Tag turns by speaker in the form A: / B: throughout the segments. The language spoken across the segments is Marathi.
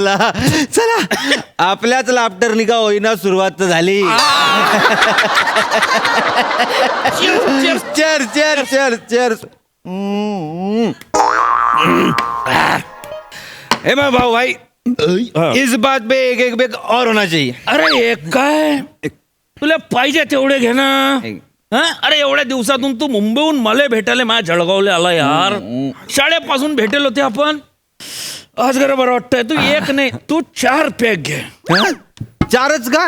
A: देवाला. चला आपल्याच लाफ्टरनी का होईना सुरुवात तर झाली. Chair chair chair chair.
B: हे मैं भाऊ भाई
A: इस बात पे एक एक बेग और होना चाहिए.
B: अरे एक काय तुला पाहिजे तेवढे घे ना. हा? अरे एवढ्या दिवसातून तू मुंबईहून मला भेटायला माझ्या जळगावला आला यार. शाळेपासून भेटेल होते आपण. आज जरा बरं वाटतंय. तू एक नाही तू 4 पॅक घे.
A: चारच का?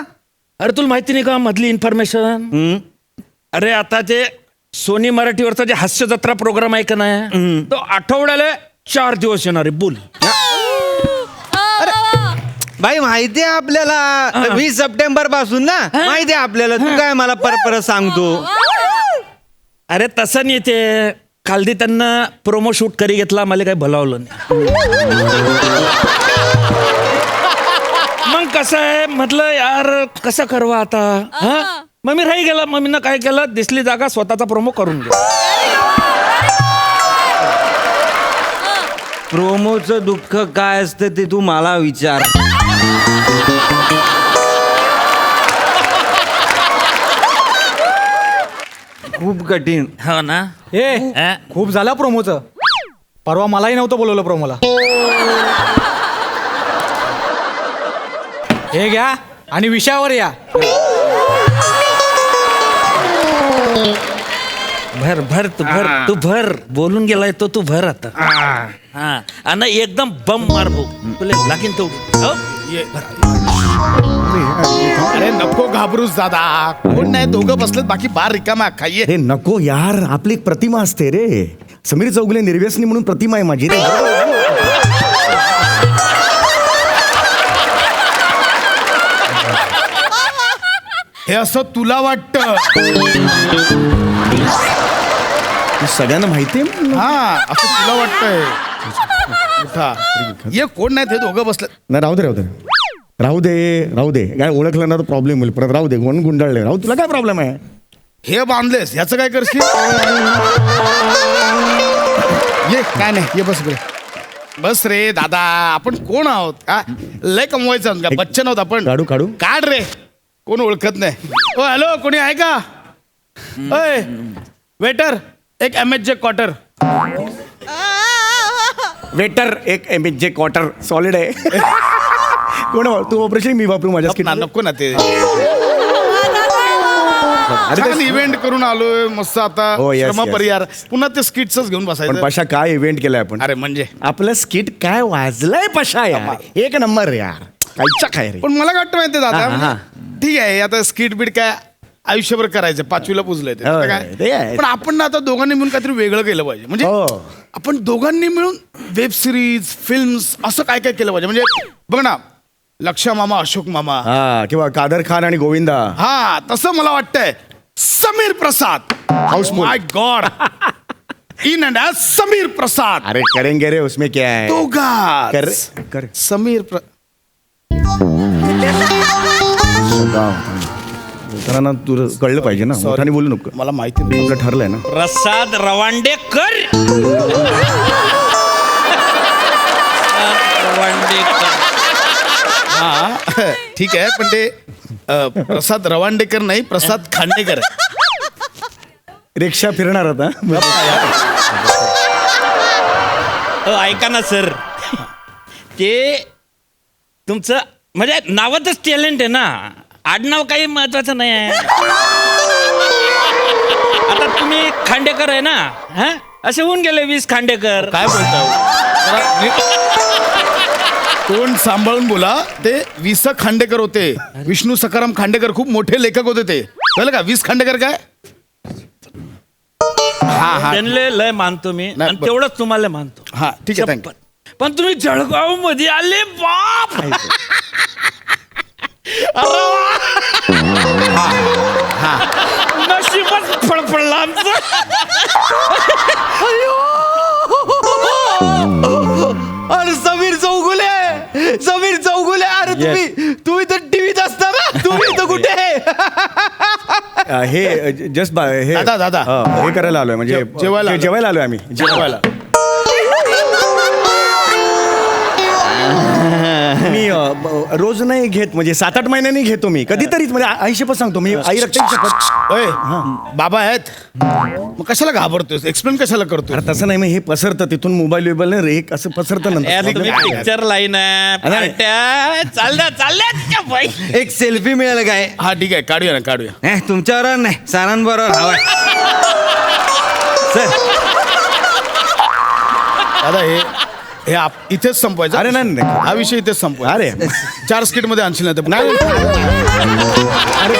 B: अरे तुला माहिती नाही का मधली इन्फॉर्मेशन. अरे आता ते सोनी मराठीवरचा जे हास्य जत्रा प्रोग्राम आहे का नाही तो आठवड्याला 4 दिवस येणार आहे. बोल.
A: भाई माहिती आहे आपल्याला 20 सप्टेंबर पासून ना. माहिती आहे आपल्याला. तू काय मला परत सांगतो.
B: अरे तसं नाही ते खालदी त्यांना प्रोमो शूट करी घेतला मला काही भलावलं नाही. मग कसं आहे म्हटलं यार कसं करवा आता. हा मग मी राही गेला. मग मी काय केलं दिसली जागा स्वतःचा प्रोमो करून गेला.
A: प्रोमोचं दुःख काय असतं ते तू मला विचार. खूप कठीण.
B: हो ना.
C: हे खूप झालं प्रोमोचं. परवा मलाही नव्हतं बोलवलं प्रोमोला. हे घ्या आणि विषयावर या.
B: भर भर तू भर बोलून गेलाय तो तू भर आता. हा आणि एकदम बम मार भाऊ तुला लागीन तो.
D: अरे नको घाबरूस दादा. कोण नाही दोघं बसलेत बाकी बार रिकामा खाईये.
E: हे नको यार आपली एक प्रतिमा असते रे. समीर चौगुले निर्व्यसनी म्हणून प्रतिमा आहे माझी रे.
D: हे असं तुला वाटतं.
E: सगळ्यांना माहिती आहे.
D: हा असं तुला वाटतंय. उठा. ये कोण नाही ते दोघं बसले.
E: नाही राहू दे राहू दे राहू दे राहू दे. काय ओळखलं ना तर प्रॉब्लेम होईल परत. राहू दे कोण गुंडाळले. राहू तुला काय प्रॉब्लेम आहे.
D: हे बांधलेस ह्याचं काय करशील. ये काय नाही ये बस रे. बस रे दादा. आपण कोण आहोत का लय कमवायचं आहोत का. बच्चन आहोत आपण.
E: काढू काढू.
D: काढ रे. कोण ओळखत नाही. ओ हॅलो कोणी आहे का. ओय वेटर एक MHJ क्वार्टर.
E: वेटर एक MHJ क्वार्टर सॉलिड आहे. कोण तू ऑपरेशन मी वापरू माझ्या स्किन.
D: नको ना ते. इव्हेंट करून आलोय मस्त आता.
E: हो, yes,
D: श्रम
E: yes.
D: परिहार पुन्हा ते स्किटच घेऊन
E: पण
D: बसायचं.
E: पाशा काय इव्हेंट केलाय आपण.
D: अरे म्हणजे
E: आपलं स्किट काय वाजलंय पाशा यार. एक नंबर यार. कायचा काय रे.
D: पण मला काय वाटतं माहितीये
E: हा, हा.
D: दादा ठीक आहे आता स्किट बीट काय आयुष्यभर करायचं. 5वीला पुजलंय ते.
E: हो,
D: आता
E: ते आहे.
D: काय पण आपण ना आता दोघांनी मिळून काहीतरी वेगळं केलं पाहिजे. म्हणजे
E: हो.
D: आपण दोघांनी मिळून वेब सिरीज फिल्म्स असं काय काय केलं पाहिजे. म्हणजे बघ ना लक्षा मामा अशोक मामा.
E: हा किंवा कादर खान आणि गोविंदा.
D: हा तसं मला वाटतंय. Sameer Prasad
E: houseful.
D: My god in and Sameer Prasad.
E: अरे करेंगे रे उसमें क्या है.
D: दोघा
E: कर
D: समीर
E: बोलताना तुला कळलं पाहिजे ना. मोठ्याने बोलू नको.
D: मला माहिती नाही.
E: आपलं ठरलंय ना.
B: प्रसाद रवांडेकर.
D: हा ठीक आहे पण ते प्रसाद रवांडेकर नाही प्रसाद खांडेकर.
E: रिक्षा फिरणार आता.
B: ऐका ना सर ते तुमचं म्हणजे नावातच टॅलेंट आहे ना. आडनाव काही महत्वाचं नाही आहे. आता तुम्ही खांडेकर आहे ना. हा असे होऊन गेले 20 खांडेकर.
D: काय बोलता. तोंड सांभाळून बोला. ते 20 खांडेकर होते. विष्णू सखाराम खांडेकर खूप मोठे लेखक होते ते. कळलं का. 20 खांडेकर काय. हा हा
B: त्यांना लय मानतो मी
D: नाही,
B: आणि तेवढंच तुम्हाला मानतो.
D: हा ठीक आहे थँक्यू.
B: शपथ. पण तुम्ही जळगाव मध्ये आले बाप. नशीबच फळफळलं आमचं.
A: अरे समीर चौगुले अरे तुम्ही तर टीव्हीत असता ना. तुम्ही तर कुठे.
E: हे जस्ट हे
D: दादा.
E: हे करायला आलोय म्हणजे जेवायला आलोय आम्ही.
D: जेवायला
E: रोज नाही घेत, म्हणजे 7-8 महिन्यांनी घेतो मी कधीतरीच, म्हणजे आई शपथ सांगतो मी, आई रक्ताची शपथ.
D: ओय बाबा आहेत मग कशाला घाबरतोस, एक्सप्लेन कशाला करतो?
E: अरे तसं नाही, मग हे पसरतं तिथून मोबाईल बिबाईल रे असं पसरतं
B: तुम्ही
E: नंतर.
B: पिक्चर लाईन चालल्या
A: एक सेल्फी मिळेल काय?
D: हा ठीक आहे, काढूया ना काढूया.
A: तुमच्याबरोबर नाही, सरांबरोबर हवाय. सर
D: दादा हे इथेच संपवायचं.
E: अरे नाही, नाही.
D: हा विषय इथेच संपवायचा.
E: अरे
D: 4 स्किट मध्ये आणशील ना तर.
E: नाही. अरे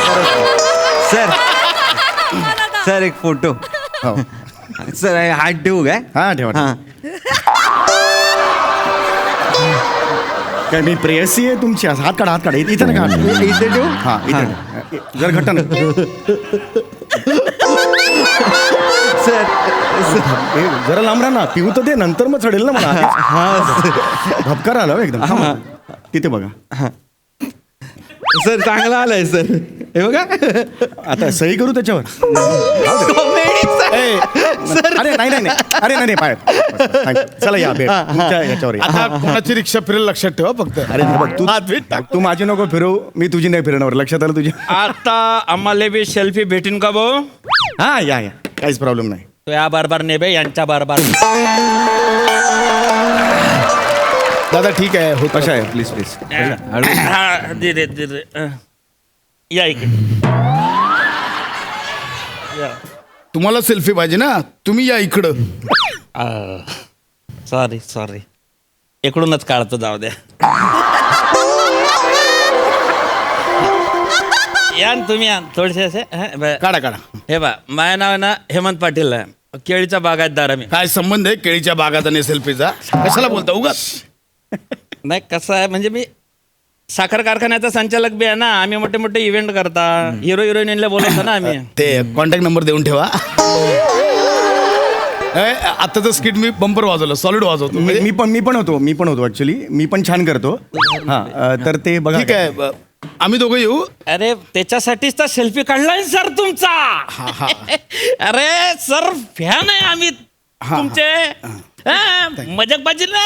A: सर सर एक फोटो.
E: हो.
A: सर हात ठेवू काय?
E: हा ठेवा. काय मी प्रेयसी आहे तुमची? हात काढा, हात काढा. इथं ना काढ.
A: इथे ठेवू.
E: हा इथं जर घट्ट ना.
A: सर
E: जरा लांब राहा ना, पिऊ तर दे, नंतर मग चढेल ना मला. धबकार आला हो एकदम. थांबा. तिथे बघा.
A: सर चांगला आलाय सर. हे बघा
E: आता सही करू त्याच्यावर. ए, अरे नाही नाही नाही, अरे नाही नाही, पाय. चला या भेट तुमच्या याच्यावर या.
D: आता कोणाची रिक्षा फिरेल लक्षात ठेवा फक्त.
E: अरे हे बघ तू माझी नको फिरवू, मी तुझी नाही फिरवणार. लक्षात आलं तुझ्या?
B: आता आम्हाला बी सेल्फी भेटीन का भाऊ?
E: हा या काहीच प्रॉब्लेम नाही.
B: तो या बारबार नेबे यांच्या बारबार.
D: दादा ठीक आहे होत.
E: कशा आहे? Please please.
B: हा, दे रे दे रे. या इकडे. या.
D: तुम्हाला सेल्फी पाहिजे ना, तुम्ही या इकडं.
B: सॉरी इकडूनच काढतो, जाऊ द्या. या न तुम्ही, या थोडेसे असे.
D: काढा काढा.
B: हे बा, माझं नाव आहे ना हेमंत पाटील आहे. केळीचा बागायतदार आहे मी.
D: काय संबंध आहे केळीच्या बागात आणि सेल्फीचा? कशाला बोलता उगाच?
B: नाही कसं आहे, म्हणजे मी साखर कारखान्याचा संचालक बी आहे ना. आम्ही मोठे मोठे इव्हेंट करता, हिरो हिरोईनला बोलवतो ना आम्ही.
D: ते कॉन्टॅक्ट नंबर देऊन ठेवा. आताचं स्किट मी बंपर वाजवलं, सॉलिड वाजवतो.
E: मी पण होतो ऍक्च्युली. मी पण छान करतो. हा तर ते बघा.
D: ठीक आहे, आम्ही दोघं येऊ.
B: अरे त्याच्यासाठीच तर सेल्फी काढलाय सर तुमचा. अरे सर फॅन आहे आम्ही तुमचे. मजाकबाजी ना.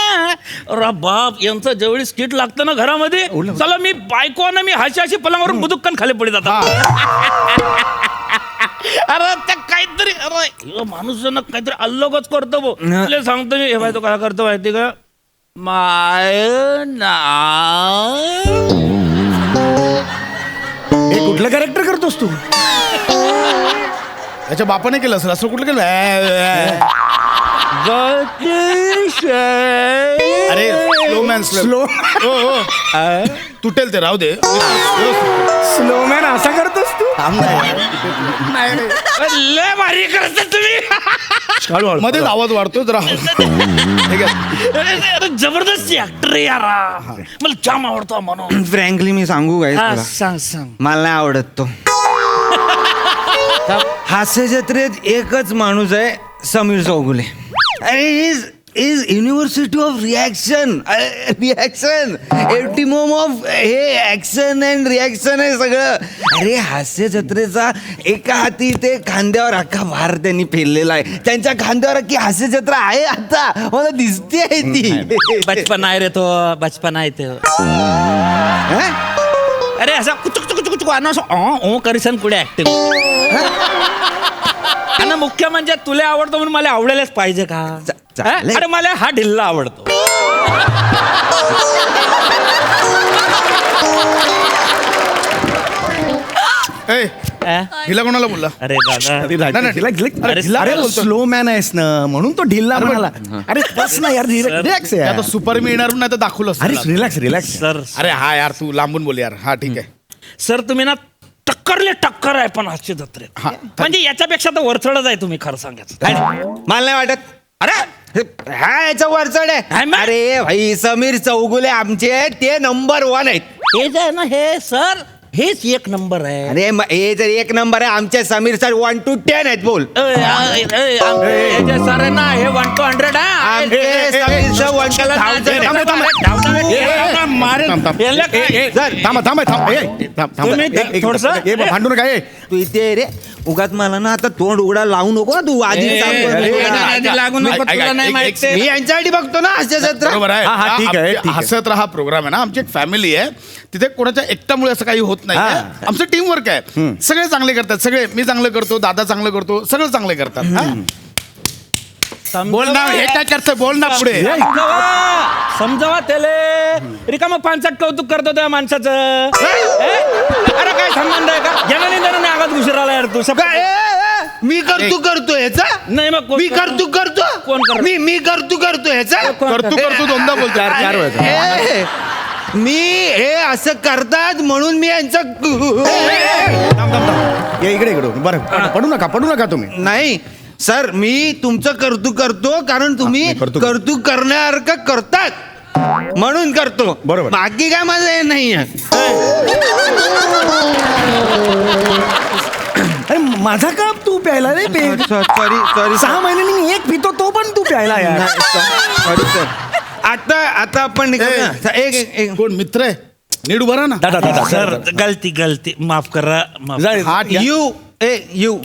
B: अरे बाप, यांचं जेवढी स्किट लागतं ना घरामध्ये, चला मी बायको ना मी हाशी पलंगावरून बुदुक्कन खाली पडे जातात. अरे त्या काहीतरी, अरे माणूस जण काहीतरी अल्लगच करतो भाऊ. तुला सांगतो मी, हे बाय तो काय करतो माहिती का? माय नाव.
E: हे कुठलं कॅरेक्टर करतोस तू?
D: त्याच्या बापाने केलं असेल असं कुठलं केलं? अरे स्लो मॅन स्लो. हो तुटेल ते, राहू दे.
E: स्लोमॅन असा करतोस तू?
B: लय भारी करता तुम्ही.
D: मध्येच आवाज वाढतो जरा. ठीक आहे.
B: अरे जबरदस्त ऍक्टर आहे यारा. मला जाम आवडतो म्हणून.
A: फ्रँकली मी सांगू काय तुला?
B: सांग.
A: मला नाही आवडत तो. हास्य जत्रेत एकच माणूस आहे, समीर चौगुले. अरे इज युनिव्हर्सिटी ऑफ रिॲक्शन. एप्टिमोम ऑफ हे ऍक्शन अँड रिॲक्शन आहे सगळं. अरे हास्य जत्रेचा एका हाती ते खांद्यावर अख्खा भार त्यांनी फेरलेला आहे. त्यांच्या खांद्यावर की हास्य जत्रा आहे आता मला दिसते आहे ती.
B: बचपन आहे रे तो, बचपन आहे ते. अरे असं कुचुक असं करिसन पुढे ऍक्टिंग. आणि मुख्य म्हणजे तुला आवडतो म्हणून मला आवडायलाच पाहिजे का? अरे मला हा ढिल्ला आवडतो.
D: हिला कोणाला बोलला?
B: अरे दादा,
E: अरे स्लो मॅन आहेस ना म्हणून तो ढिल्ला म्हणाला. अरे बस ना यार, रिलॅक्स
D: आता
E: आहे.
D: सुपर मी येणार नाही तर दाखवलं
E: अरे
D: असतं.
E: रिलॅक्स.
B: सर
D: अरे हा यार तू लांबून बोल यार. हा ठीक आहे.
B: सर तुम्ही ना टक्कर आहे पण हास्य जत्रेत. म्हणजे याच्यापेक्षा तर वरचढच आहे तुम्ही खरं सांगायचं.
A: मला नाही वाटत.
B: अरे
A: हा याचा वरचढ
B: हाय
A: आहे.
B: मग?
A: अरे भाई समीर चौगुले आमचे ते नंबर 1 आहेत.
B: हे जे आहे ना हे सर, हेच एक नंबर आहे.
A: अरे हे जर 1 नंबर आहे, आमचे समीर सर 1 to 10 आहेत. बोल.
B: सर आहे ना हे 1 to 100
A: आमचे समीर सर 1 to 1000.
E: थांबा.
B: तुम्ही थोडंसं-
E: भांडू नका.
A: तू इथे रे, उगाच मला ना आता तोंड उघडा लावू नको हा तू आधी सांगतो
B: अरे,
A: मी.
B: आधी लागू नको,
D: ऐक,
B: तुला
D: ऐक,
B: नाही
D: एक-
B: माहित ते.
A: मी यांच्यासाठी बघतो ना हास्य जत्रा.
D: बरोबर आहे
E: हा, ठीक आहे, ठीक आहे.
D: हसत राहा प्रोग्राम आहे ना, आमची एक फॅमिली आहे, तिथे कोणाच्या एकट्यामुळे असं काही होत नाही
E: हा.
D: आमचं टीम वर्क आहे. सगळे चांगले करतात, सगळे. मी चांगलं करतो, दादा चांगलं करतो, सगळं चांगले करतात. हा? बोल ना, हे काय करतोय, बोल ना पुढे.
B: समजावा त्याले रिकामं पानसट कौतुक करतो त्या माणसाचं. अरे काय संबंध आहे का? ज्याने नाही आवाज घुसर आला यार तू
A: काय, मी करतो ह्याचा
B: नाही मग कोण
A: मी करतो
B: कोण करतो?
A: मी करतो ह्याचा
D: करतो दोनदा बोलतो.
E: चार वेळा
A: मी हे असं करतात म्हणून मी यांचं
E: या इकडे बरं पडू नका तुम्ही.
A: नाही सर, मी तुमचं करतो कारण तुम्ही
E: नाही, करतो.
A: कर्तृक करण्यासारखं करतात म्हणून करतो.
E: बरोबर.
A: बाकी काय माझं हे नाही आहे.
E: अरे माझा का तू प्यायला रे
A: सॉरी
E: 6 महिन्यांनी मी एक पितो तो पण तू प्यायला यार.
A: Sorry sir. आता आपण निघूया. एक
D: कोण मित्र आहे, नीट उभा राहा ना.
E: दादा
B: सर गलती माफ करा माफ.
D: हात घ्या.
A: यू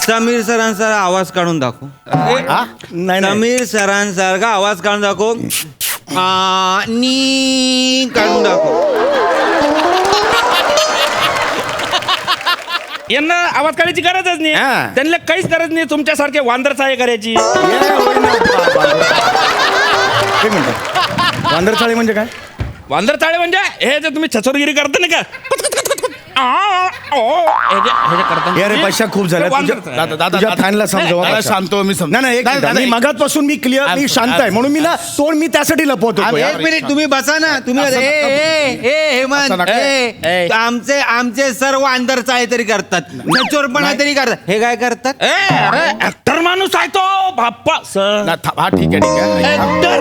A: समीर सरांसारखा आवाज काढून दाखव.
E: नाही
A: समीर सरांसारखा आवाज काढून दाखव. नी काढून दाखव.
B: यांना आवाज काढायची गरजच नाही.
E: हा.
B: त्यांना काहीच गरज नाही तुमच्यासारखे वांदर सहाय्य करायची.
E: एक मिनिट, वांदरचाळी म्हणजे काय?
B: वांदर चाळे म्हणजे हे जे तुम्ही छचोरगिरी करता नाही का, हे जे करता
E: हे अरे पैसा खूप झाला
B: ते वांदर
E: तुझ्या-
B: चाळे.
D: दादा
E: तुझ्या फॅनला समजवा
D: दादा,
E: पैसा.
D: शांत हो, मी समजतो.
E: नाही एक
D: दादा,
E: मिनिट,
D: दादा,
E: मी
D: एक-
E: मगातपासून मी क्लिअर मी शांत आहे म्हणून मी ना तोंड मी त्यासाठी लपवतो.
A: एक मिनिट तुम्ही बसा ना. तुम्ही
D: असं
A: हेमंत
D: असं नका.
A: आमचे सर्व आंदर चाळे तरी करतात, नचोरपणा तरी करतात. हे काय करतात?
B: अरे ऍक्टर माणूस आहे तो बाप्पा सर.
D: हा ठीक आहे.
A: ऍक्टर.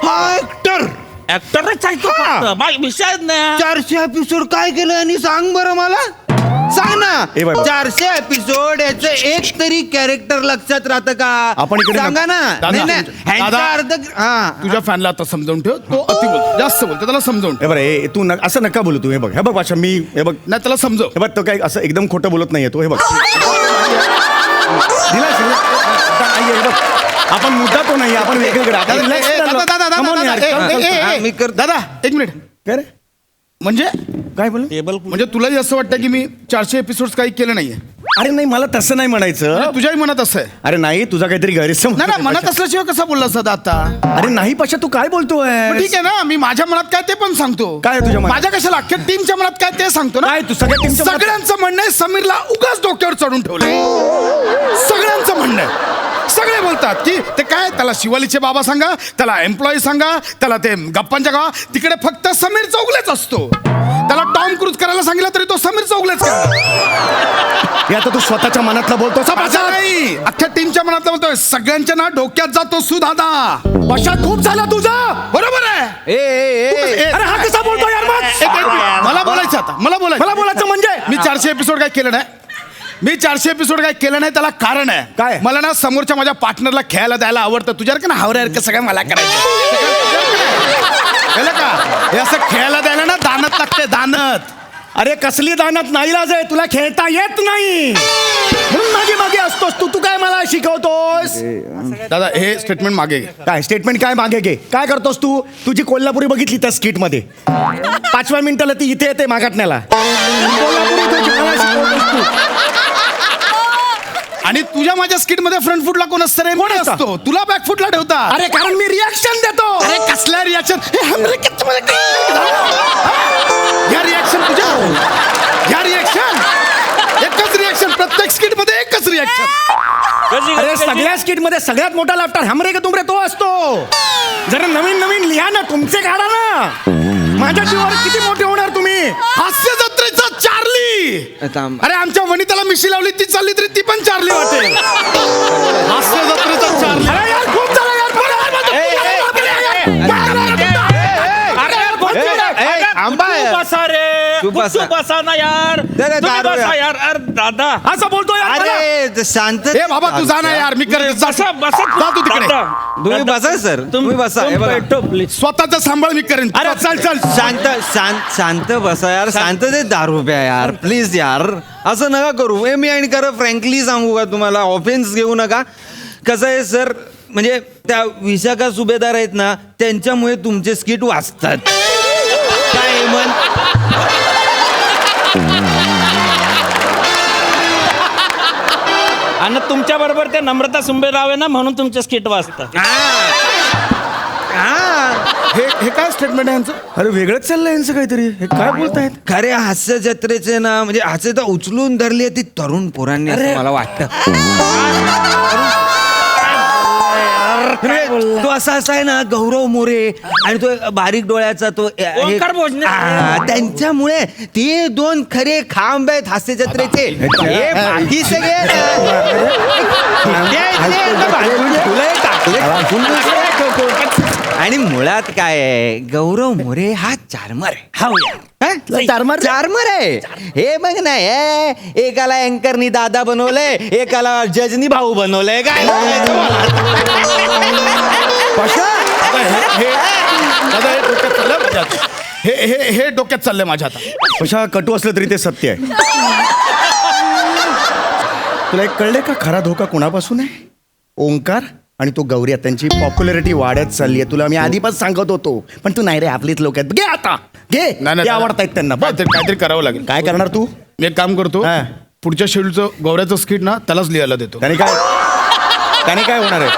A: हा ऍक्टर.
B: ऍक्टरच आहे तो
A: हा.
B: फक्त. बाकी विषयच नाही.
A: 400 एपिसोड काय केलं आणि सांग बरं मला. सांग
E: ए बाई.
A: ना. 400 एपिसोड याचं एक तरी कॅरेक्टर लक्षात राहतं का?
E: आपण इकडे
A: सांगा ना.
D: दादा,
A: नाही, नाही. ह्यांचा
D: दादा,
A: अर्थ हा.
D: तुझ्या फॅनला आता समजावून ठेव. तो अति बोलतो, जास्त बोलतो, त्याला समजावून ठेव.
E: हे बरं तू असं नका बोलू तू. हे बघ पाशा मी हे बघ
D: नाही त्याला समजव.
E: हे बघ तो काय असं एकदम खोटं बोलत नाहीये तो. हे बघ हे बघ आपण मुद्दा तो नाही, आपण वेगवेगळं आपण relax चाललो. Come on यार, come on.
A: मी कर-
D: दादा एक मिनिट.
E: काय रे?
D: म्हणजे
E: काय बोल?
B: टेबल
D: म्हणजे तुलाही असं वाटतं की मी 400 एपिसोड काही केलं नाहीये?
E: अरे नाही मला तसं नाही म्हणायचं.
D: म्हणजे तुझ्याही मनात असं आहे?
E: अरे नाही तुझा काहीतरी गैरसमज
D: नाही ना,
E: आहे
D: मनात
E: पाशा.
D: असल्याशिवाय कसा बोलला सदा आता?
E: अरे नाही पाशा तू काय बोलतोय?
D: मग ठीक आहे ना, मी माझ्या मनात काय ते पण सांगतो.
E: काय आहे तुझ्या मनात?
D: माझ्या कशाला अख्ख्या टीमच्या मनात काय ते सांगतो ना.
E: काय तू सगळ्या टीमच्या मनात-
D: सगळ्यांचं म्हणणं आहे समीरला उगाच डोक्यावर चढून ठेवलंय. सगळ्यांचं म्हणणं आहे. सगळे बोलतात की ते काय, त्याला शिवालीचे बाबा सांगा, त्याला एम्प्लॉई सांगा, त्याला ते गप्पांच्या गावा, तिकडे फक्त समीर चौगलेच असतो. त्याला टॉम क्रूज करायला सांगितलं तरी तो समीर चौगलेच करतो.
E: हे आता तू स्वतःच्या मनातला बोलतो
D: असं नाही, अख्ख्या टीमच्या मनातलं बोलतोय. सगळ्यांच्या ना डोक्यात जातो सुदादा.
E: पशा खूप झाला तुझा.
D: बरोबर आहे.
E: अरे हा कसा बोलतो यार मग?
D: एक मिनिट. मला बोलायचं आता, मला
E: बोलायचं म्हणजे
D: मी 400 एपिसोड काय केलं नाही. मी 400 एपिसोड काय केलं नाही, त्याला कारण आहे.
E: काय?
D: मला ना समोरच्या माझ्या पार्टनरला खेळायला द्यायला आवडतं. तुझ्यासारखं ना हावऱ्यासारखं सगळं मला करायचं. कळलं का? हे असं खेळायला द्यायला ना दानत लागते, दानत.
E: अरे कसली दानत नाईलाज आहे, तुला खेळता येत नाही म्हणून मागे मागे असतोस तू काय मला शिकवतोस?
D: दादा हे स्टेटमेंट मागे घे.
E: काय स्टेटमेंट काय मागे घे? काय करतोस तू? तुझी कोल्हापुरी बघितली त्या स्किट मध्ये 5व्या मिनिटाला ती इथे येते मागाटण्याला. कोल्हापुरी तुझी मला शिकवतोस तू.
D: आणि तुझ्या माझ्या स्किट मध्ये फ्रंट फुटला कोण असतं रे?
E: कोण असतं?
D: असतो. तुला बॅक फुटला ठेवता.
E: अरे कारण मी रिॲक्शन देतो.
D: अरे कसल्या रिॲक्शन? या रिॲक्शन तुझ्या, या रिॲक्शन एकच रिॲक्शन प्रत्येक स्किट मध्ये एकच रिॲक्शन.
E: अरे सगळ्या स्किट मध्ये सगळ्यात मोठा लाफ्टर हमरे का तुमरे तो असतो. जरा नवीन नवीन लिहा ना, तुमचे काढा ना. माझ्या जीवावर किती मोठे होणार तुम्ही.
D: हास्य जत्रेचा चार्ली. अरे आमच्या वनिताला मिशी लावली, ती चालली तरी ती पण चार्ली वाटेल. हास्य जत्रेचा चार्ली.
E: अरे यार खूप झालं यार.
A: थांबा
B: तू
A: यार.
B: बसा रे
A: तू
B: तू बसा ना यार
A: जरा
B: तुम्ही
A: दारू
B: बसा
A: या.
B: यार अरे दादा
E: असं बोलतो यार मला.
A: अरे ते शांत
D: ए बाबा तू जा ना यार मी कर
B: बसा बसा
D: जा तू तिकडे.
B: दादा.
A: तुम्ही बसा सर तुम्ही बसा हे बघा.
B: बैठो, please.
D: स्वतःचा सांभाळ मी करेन
A: अरे
D: चल चल
A: शांत शांत शांत बसा यार शांततेत दारू प्या यार प्लीज यार असं नका करू ए मी आणि खरं फ्रँकली सांगू का तुम्हाला ऑफेन्स घेऊ नका कसं आहे सर म्हणजे त्या विशाखा सुभेदार आहेत ना त्यांच्यामुळे तुमचे स्किट वाचतात काय हेमंत?
B: आणि तुमच्या बरोबर ते नम्रता सुंबेराव आहे ना म्हणून तुमचे स्किट वाचतात
D: हे काय स्टेटमेंट आहे यांचं
E: अरे वेगळंच चाललंय यांचं काहीतरी. हे काय बोलतायत?
A: खरे हास्य जत्रेचे ना म्हणजे हास्य तर उचलून धरली आहे ती तरुण पोरांनी असं मला वाटतं तो असा आहे ना गौरव मोरे आणि तो बारीक डोळ्याचा तो
B: ओंकार भोजने.
A: त्यांच्यामुळे ते दोन खरे खांब आहेत हास्य जत्रेचे हे बाकी सगळे तुला टाकले आणि मुळात काय आहे गौरव मोरे हा चार्मर आहे चार्मर आहे हे बघ नाही एकाला अँकरनी दादा बनवलंय एकाला जजनी भाऊ बनवलंय काय बोलायचं मला?
D: दादा हे डोक्यात चाललंय माझ्या आता. हे डोक्यात चाललंय माझ्या आता
E: पशा कटू असलं तरी ते सत्य आहे. तुला एक कळलंय का खरा धोका कोणापासून आहे? ओंकार आणि तो गौरी त्यांची पॉप्युलरिटी वाढत चालली आहे. तुला मी आधीपासून सांगत होतो पण तू नाही रे आपलीच लोक आहेत. घे आता घे
D: नाही,
E: ते आवडतायत त्यांना. बघ
D: काहीतरी करावं लागेल
E: काय करणार तू?
D: मी एक काम करतो
E: हा.
D: पुढच्या शेड्यूलचं गौऱ्याचं स्किट ना त्यालाच लिहायला देतो
E: त्याने काय होणार आहे?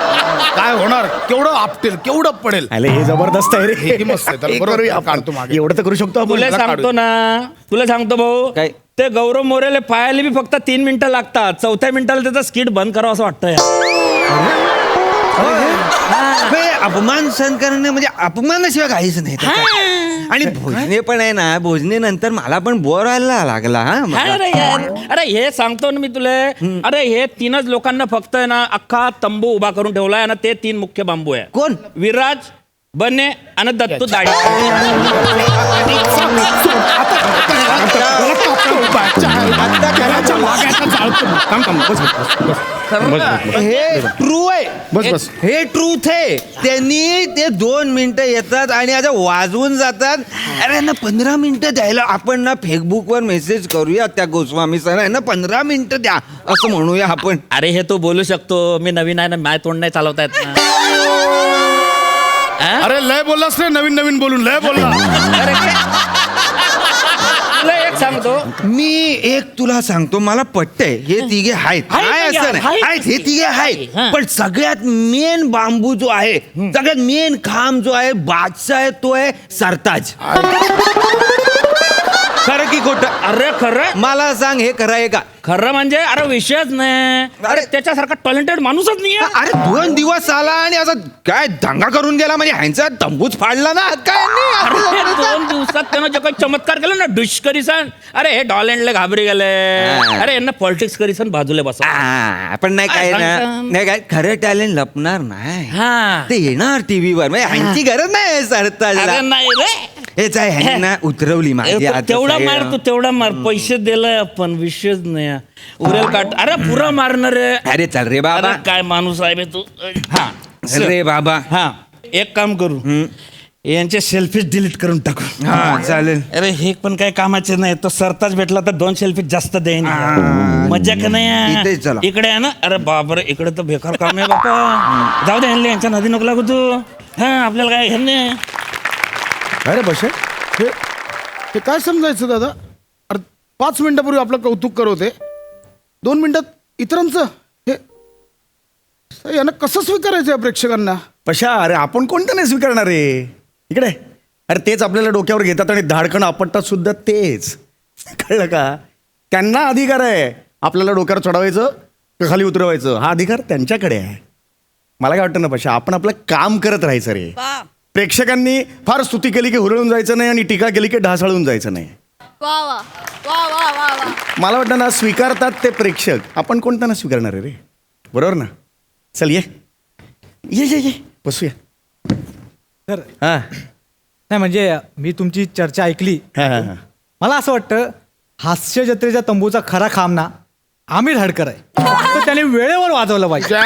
D: काय होणार केवढं आपटेल केवढं पडेल
E: अरे हे जबरदस्त आहे रे.
D: हे मस्त आहे. त्याला
E: हे
D: बरोबर
E: करूया आपण.
D: काढतो मागे.
E: एवढं तर करू शकतो आपण.
B: तुला
D: मला
B: सांगतो ना तुला सांगतो भाऊ
A: काय?
B: ते गौरव मोरेले पाहायला बी फक्त 3 मिनिटं लागतात 4थ्या मिनिटाला त्याचा स्किट बंद करावं असं वाटतं
A: हे अपमान सहन करणे म्हणजे अपमानाशिवाय काहीच नाही त्याच्यात. आणि भोजने पण आहे ना भोजने नंतर मला पण बोर व्हायला लागला हा मला.
B: अरे यार अरे हे सांगतो ना मी तुला अरे हे 3च लोकांना फक्त आहे ना अख्खा तंबू उभा करून ठेवलाय आणि ते 3 मुख्य बांबू आहे
A: कोण?
B: विराज बने आणि दत्तू दाढी
A: हे ट्रू आहे
D: बस.
A: हे ट्रूथ आहे त्यांनी ते 2 मिनिटं येतात आणि आता वाजवून जातात अरे ना 15 मिनिटं द्यायला आपण ना फेसबुकवर मेसेज करूया त्या गोस्वामी सर ना 15 मिनिटं द्या असं म्हणूया आपण.
B: अरे हे तू बोलू शकतो मी नवीन आहे ना माय तोंड नाही चालवता येत ना.
D: अरे लय बोललास रे नवीन बोलून लय बोलला
B: तुला एक सांगतो
A: मी एक तुला सांगतो मला पटतंय हे तिघे आहेत
B: आहेत
A: काय
B: तिघे,
A: असं नाही
B: आहेत
A: आहेत हे तिघे आहेत
B: हा.
A: पण सगळ्यात मेन बांबू जो आहे सगळ्यात मेन खांब जो आहे बादशाह आहे तो आहे सरताज. खरं की खोटं?
B: अरे खरं
A: मला सांग हे खरं आहे का?
B: खरं म्हणजे अरे विषयच नाही अरे त्याच्यासारखा टॅलेंटेड माणूसच नाही
A: अरे 2 दिवस आला आणि असं काय दंगा करून गेला म्हणजे ह्यांचा तंबूच फाडला ना काय
B: अरे
A: नाही
B: 2 दिवसात त्यानं जे काही चमत्कार केला ना डिश करीसन अरे हे डॉलँडले घाबरी गेले
A: हा.
B: अरे यांना पॉलिटिक्स करीसन बाजूला बसा
A: पण नाही काय ना
B: सांगता?
A: नाही काय खरं टॅलेंट लपणार नाही
B: हा
A: ते येणार टीव्हीवर म्हणजे ह्यांची गरज नाही सरताजला
B: अरे नाही रे
A: हेच आहे ह्यांनी ना उतरवली माझी आता
B: तेवढा
A: सगळं.
B: मार तू तेवढा मार पैसे दिलाय आपण विषयच नाही उरेल काट अरे पुरा मारणार रे
A: अरे चल रे बाबा
B: अरे काय माणूस आहे बे तू हा
A: चल रे बाबा
B: हा एक काम करू यांचे सेल्फीज डिलीट करून टाकू
A: हा चालेल
B: अरे हे पण काय कामाचे नाही तो सरताच भेटला तर 2 सेल्फी जास्त देईन मजा का नाही
A: इथेच चला.
B: इकडे आहे ना अरे बापरे इकडे तर बेकार काम आहे बापा जाऊ दे ह्यांना यांच्या नदी नको लागू तू हा आपल्याला काय ह्यांनी
E: अरे बशे
D: हे काय समजायचं दादा अरे 5 मिनिटापूर्वी आपलं कौतुक करत होते 2 मिनिटात इतरांचं हे यांना कसं स्वीकारायचं या प्रेक्षकांना
E: पशा अरे आपण कोणतं नाही स्वीकारणार रे इकडे. अरे तेच आपल्याला डोक्यावर घेतात आणि धाडकन आपटतात सुद्धा तेच. कळलं का? त्यांना अधिकार आहे आपल्याला डोक्यावर चढवायचं का खाली उतरवायचं हा अधिकार त्यांच्याकडे आहे. मला काय वाटतं ना पशा आपण आपलं काम करत राहायचं रे. प्रेक्षकांनी फार स्तुती केली की हुरळून जायचं नाही आणि टीका केली की ढासळून जायचं नाही.
F: वा वा वा वा वा वा
E: मला वाटतं ना स्वीकारतात ते प्रेक्षक आपण कोणतं ना स्वीकारणार आहे रे. बरोबर ना? चल ये ये ये ये बसूया.
C: तर
E: हां
C: नाही म्हणजे मी तुमची चर्चा ऐकली.
E: हा, हा, हा.
C: मला असं वाटतं हास्य जत्रेच्या तंबूचा खरा खाम ना आम्ही धडकर आहे. तर त्याने वेळेवर वाजवलं पाहिजे.
D: जय